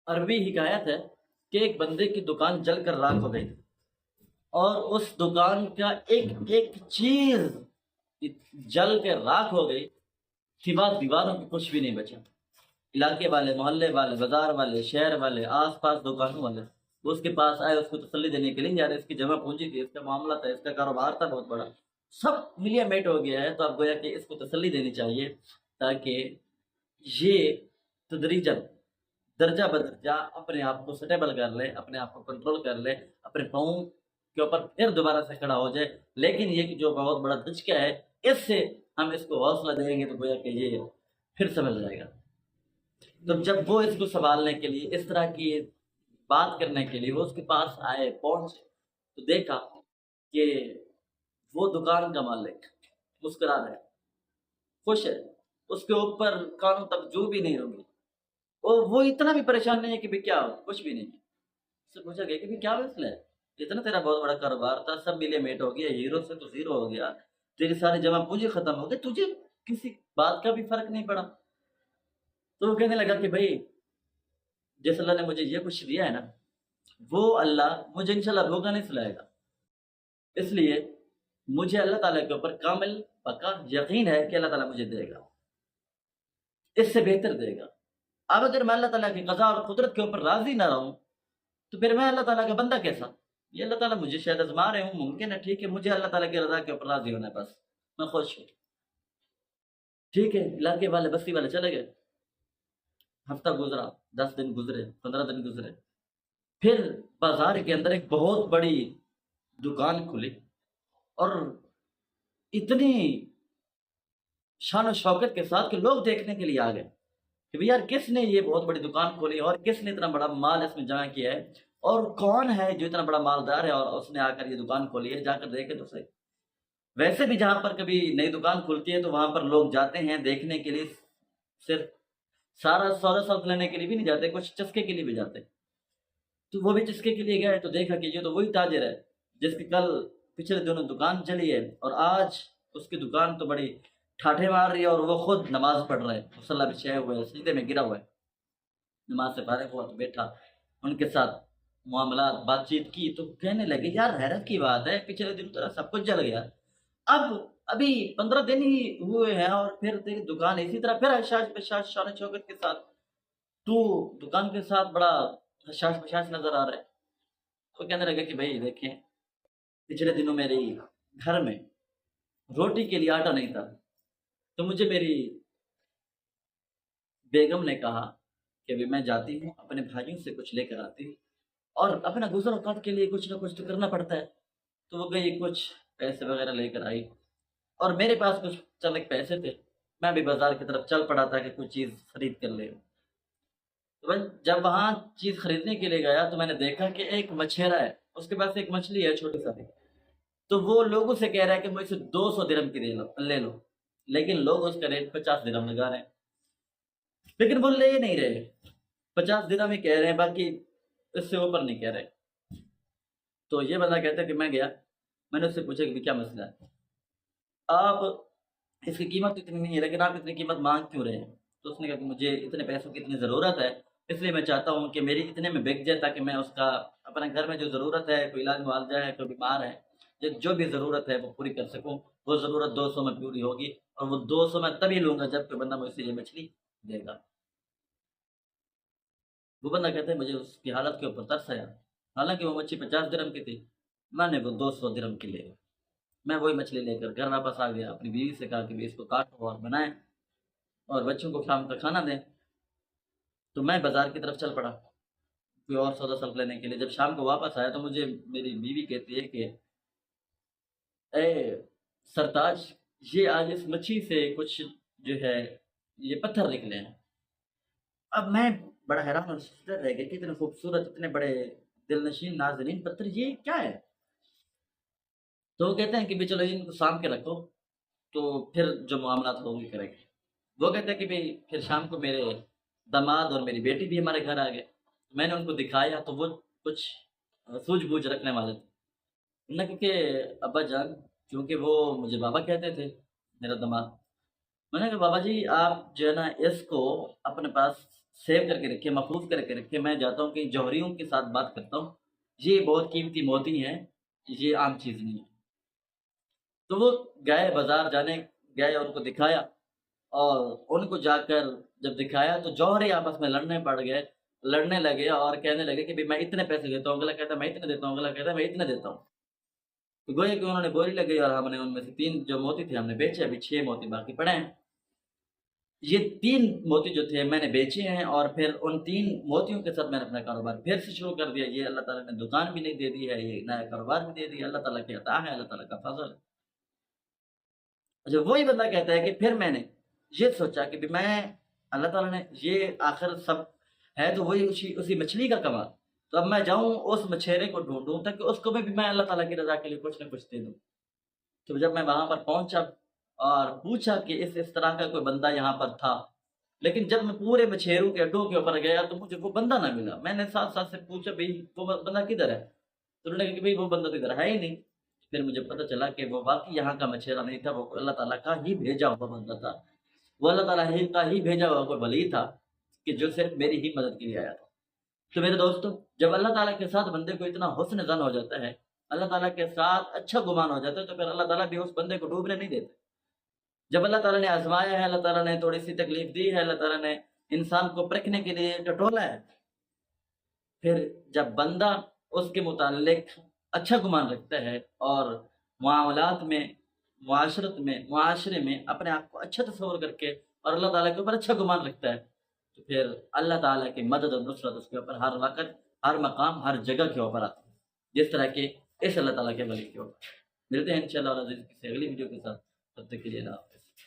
عربی حکایت ہے کہ ایک بندے کی دکان جل کر راکھ ہو گئی تھی، اور اس دکان کا ایک ایک چیز جل کے راکھ ہو گئی، سوا دیواروں کے کچھ بھی نہیں بچا۔ علاقے والے، محلے والے، بازار والے، شہر والے، آس پاس دکانوں والے وہ اس کے پاس آئے اس کو تسلی دینے کے لیے، یار اس کی جمع پونجی تھی، اس کا معاملہ تھا، اس کا کاروبار تھا بہت بڑا، سب ملیا میٹ ہو گیا ہے، تو اب گویا کہ اس کو تسلی دینی چاہیے تاکہ یہ تدریجاً درجہ بدرجہ اپنے آپ کو سٹیبل کر لے، اپنے آپ کو کنٹرول کر لے، اپنے پاؤں کے اوپر پھر دوبارہ سے کھڑا ہو جائے۔ لیکن یہ کہ جو بہت بڑا دھچکا ہے، اس سے ہم اس کو حوصلہ دیں گے تو گویا کہ یہ پھر سمجھ جائے گا۔ تو جب وہ اس کو سنبھالنے کے لیے، اس طرح کی بات کرنے کے لیے وہ اس کے پاس آئے، پہنچے، تو دیکھا کہ وہ دکان کا مالک مسکرا رہا ہے، خوش ہے، اس کے اوپر کانوں تک جو بھی نہیں ہوگی، اور وہ اتنا بھی پریشان نہیں ہے کہ بھی کیا ہو، کچھ بھی نہیں ہے۔ اس سے پوچھا گیا کہ بھی کیا مسئلہ ہے، اتنا تیرا بہت بڑا کاروبار تھا، سب ملے میٹ ہو گیا، ہیرو سے تو زیرو ہو گیا، تیری ساری جمع پونجی ختم ہو گئی، تجھے کسی بات کا بھی فرق نہیں پڑا۔ تو وہ کہنے لگا کہ بھائی جس اللہ نے مجھے یہ کچھ دیا ہے نا، وہ اللہ مجھے انشاءاللہ دھوکہ نہیں سلائے گا، اس لیے مجھے اللہ تعالیٰ کے اوپر کامل پکا یقین ہے کہ اللہ تعالیٰ مجھے دے گا، اس سے بہتر دے گا۔ اب اگر میں اللہ تعالیٰ کی قضا اور قدرت کے اوپر راضی نہ رہوں تو پھر میں اللہ تعالیٰ کا بندہ کیسا؟ یہ اللہ تعالیٰ مجھے شاید آزما رہے ہوں، ممکن ہے، ٹھیک ہے، مجھے اللہ تعالیٰ کی رضا کے اوپر راضی ہونا ہے، بس میں خوش ہوں۔ ٹھیک ہے، علاقے والے، بستی والے چلے گئے، ہفتہ گزرا، 10 دن گزرے، 15 دن گزرے، پھر بازار کے اندر ایک بہت بڑی دکان کھلی، اور اتنی شان و شوکت کے ساتھ کہ لوگ دیکھنے کے لیے آ گئے کہ یار کس نے یہ بہت بڑی دکان کھولی اور کس نے اتنا بڑا مال اس میں جمع کیا ہے، اور کون ہے جو اتنا بڑا مالدار ہے اور اس نے آ کر یہ دکان کھولی ہے، جا کر دیکھے تو صحیح۔ ویسے بھی جہاں پر کبھی نئی دکان کھلتی ہے تو وہاں پر لوگ جاتے ہیں دیکھنے کے لیے، صرف سارا سودا سودا لینے کے لیے بھی نہیں جاتے، کچھ چسکے کے لیے بھی جاتے۔ تو وہ بھی چسکے کے لیے گئے تو دیکھا کہ یہ تو وہی تاجر ہے جس کی کل پچھلے دنوں دکان چلی ہے، اور آج اس کی دکان تو بڑی ٹھاٹھے مار رہی ہے، اور وہ خود نماز پڑھ رہے ہیں، مصلی بچھائے ہوئے، سجدے میں گرا ہوا ہے، نماز سے فارغ ہوا تو بیٹھا، ان کے ساتھ معاملات بات چیت کی، تو کہنے لگے یار حیرت کی بات ہے، پچھلے دن تو سب کچھ جل گیا، اب ابھی 15 دن ہی ہوئے ہیں اور پھر تیری دکان اسی طرح پھر حشاش بشاش شان و شوکت کے ساتھ تو دکان کے ساتھ بڑا حشاش بشاش نظر آ رہا ہے۔ تو کہنے لگا کہ بھائی دیکھیں، پچھلے دنوں میرے گھر میں روٹی کے لیے آٹا نہیں تھا، تو مجھے میری بیگم نے کہا کہ ابھی میں جاتی ہوں اپنے بھائیوں سے کچھ لے کر آتی ہوں، اور اپنا گزر اوقات کے لیے کچھ نہ کچھ تو کرنا پڑتا ہے۔ تو وہ گئی، کچھ پیسے وغیرہ لے کر آئی، اور میرے پاس کچھ چند ایک پیسے تھے، میں بھی بازار کی طرف چل پڑا تھا کہ کچھ چیز خرید کر لے۔ تو بس جب وہاں چیز خریدنے کے لیے گیا تو میں نے دیکھا کہ ایک مچھیرا ہے، اس کے پاس ایک مچھلی ہے چھوٹی سا، تو وہ لوگوں سے کہہ رہا ہے کہ مجھ سے 200 درہم کی لے لو، لیکن لوگ اس کا ریٹ 50 درہم لگا رہے ہیں، لیکن وہ لے نہیں رہے، 50 درہم ہی کہہ رہے ہیں، باقی اس سے اوپر نہیں کہہ رہے۔ تو یہ بندہ کہتا ہے کہ میں گیا، میں نے اس سے پوچھا کہ کیا مسئلہ ہے، آپ اس کی قیمت اتنی نہیں ہے لیکن آپ اتنی قیمت مانگ کیوں رہے ہیں؟ تو اس نے کہا کہ مجھے اتنے پیسوں کی اتنی ضرورت ہے، اس لیے میں چاہتا ہوں کہ میری اتنے میں بک جائے تاکہ میں اس کا اپنے گھر میں جو ضرورت ہے، کوئی علاج معالجہ ہے، کوئی بیمار ہے، جو بھی ضرورت ہے وہ پوری کر سکوں۔ وہ ضرورت 200 میں پوری ہوگی، اور وہ 200 میں تبھی لوں گا جب کوئی بندہ مجھ سے یہ مچھلی دے گا۔ وہ بندہ کہتا ہے مجھے اس کی حالت کے اوپر ترس آیا، حالانکہ وہ مچھلی 50 درہم کی تھی، میں نے وہ 200 درہم کی لے، میں وہی مچھلی لے کر گھر واپس آ گیا، اپنی بیوی سے کہا کہ اس کو کاٹو اور بنائیں اور بچوں کو شام کا کھانا دیں۔ تو میں بازار کی طرف چل پڑا کوئی اور سودا سلف لینے کے لیے۔ جب شام کو واپس آیا تو مجھے میری بیوی کہتی ہے کہ اے سرتاج، یہ آج اس مچھلی سے کچھ جو ہے یہ پتھر نکلے ہیں۔ اب میں بڑا حیران اور رہ گیا کہ اتنے خوبصورت، اتنے بڑے دل نشین نازنین پتھر، یہ کیا ہے؟ تو وہ کہتے ہیں کہ بھی چلو ان کو سام کے رکھو، تو پھر جو معاملات ہوں گے کریں گے۔ وہ کہتے ہیں کہ بھی پھر شام کو میرے داماد اور میری بیٹی بھی ہمارے گھر آ گئے، میں نے ان کو دکھایا تو وہ کچھ سوجھ بوجھ رکھنے والے تھے نہ، کیونکہ ابا جان، کیونکہ وہ مجھے بابا کہتے تھے، میرا داماد۔ میں نے کہا بابا جی آپ جو ہے نا اس کو اپنے پاس سیو کر کے رکھے، محفوظ کر کے رکھے. میں جاتا ہوں کہ جوہریوں کے ساتھ بات کرتا ہوں، یہ بہت قیمتی موتی ہیں، یہ عام چیز نہیں ہے. تو وہ گئے بازار، جانے گئے، ان کو دکھایا، اور ان کو جا کر جب دکھایا تو جوہری آپس میں لڑنے لگے اور کہنے لگے کہ میں اتنے پیسے دیتا ہوں، اگلا کہتا ہے میں اتنے دیتا ہوں، اگلا کہتا ہے میں اتنے دیتا ہوں. تو گویا کہ انہوں نے بولی لگی اور ہم نے ان میں سے 3 جو موتی تھے ہم نے بیچے، ابھی 6 موتی باقی پڑے ہیں. یہ 3 موتی جو تھے میں نے بیچے ہیں، اور پھر ان 3 موتیوں کے ساتھ میں نے اپنا کاروبار پھر سے شروع کر دیا. یہ اللہ تعالیٰ نے دکان بھی نہیں دے دی ہے، یہ نیا کاروبار بھی دے دیا. اللہ تعالیٰ کی عطا ہے، اللہ تعالیٰ کا فضل ہے. اچھا، وہی بندہ کہتا ہے کہ پھر میں نے یہ سوچا کہ بھی میں اللہ تعالیٰ نے یہ آخر سب ہے تو وہی اسی مچھلی کا کمال، تو اب میں جاؤں اس مچھیرے کو ڈھونڈوں تاکہ اس کو بھی میں اللہ تعالیٰ کی رضا کے لیے کچھ نہ کچھ دے دوں. تو جب میں وہاں پر پہنچا اور پوچھا کہ اس طرح کا کوئی بندہ یہاں پر تھا، لیکن جب میں پورے مچھیروں کے اڈوں کے اوپر گیا تو مجھے وہ بندہ نہ ملا. میں نے ساتھ سے پوچھا بھائی وہ بندہ کدھر ہے، تو انہوں نے کہا کہ بھائی وہ بندہ تو ادھر ہے ہی نہیں. پھر مجھے پتہ چلا کہ وہ واقعی یہاں کا مچھیرا نہیں تھا، وہ اللہ تعالیٰ کا ہی بھیجا ہوا بندہ تھا، وہ اللہ تعالیٰ کا ہی بھیجا ہوا کوئی ولی تھا کہ جو صرف میری ہی مدد کے لیے آیا تھا. تو میرے دوستو، جب اللہ تعالیٰ کے ساتھ بندے کو اتنا حسن ظن ہو جاتا ہے، اللہ تعالیٰ کے ساتھ اچھا گمان ہو جاتا ہے، تو پھر اللہ تعالیٰ بھی اس بندے کو ڈوبنے نہیں دیتے. جب اللہ تعالیٰ نے آزمایا ہے، اللہ تعالیٰ نے تھوڑی سی تکلیف دی ہے، اللہ تعالیٰ نے انسان کو پرکھنے کے لیے ٹٹولا ہے، پھر جب بندہ اس کے متعلق اچھا گمان رکھتا ہے اور معاملات میں، معاشرے میں اپنے آپ کو اچھا تصور کر کے اور اللہ تعالیٰ کے اوپر اچھا گمان رکھتا ہے، تو پھر اللہ تعالیٰ کی مدد اور نصرت اس کے اوپر ہر وقت، ہر مقام، ہر جگہ کے اوپر آتی ہے، جس طرح کہ اس اللہ تعالیٰ کے ولی کے اوپر. ملتے ہیں انشاءاللہ کسی اگلی ویڈیو کے ساتھ. تب تک کے لیے اللہ.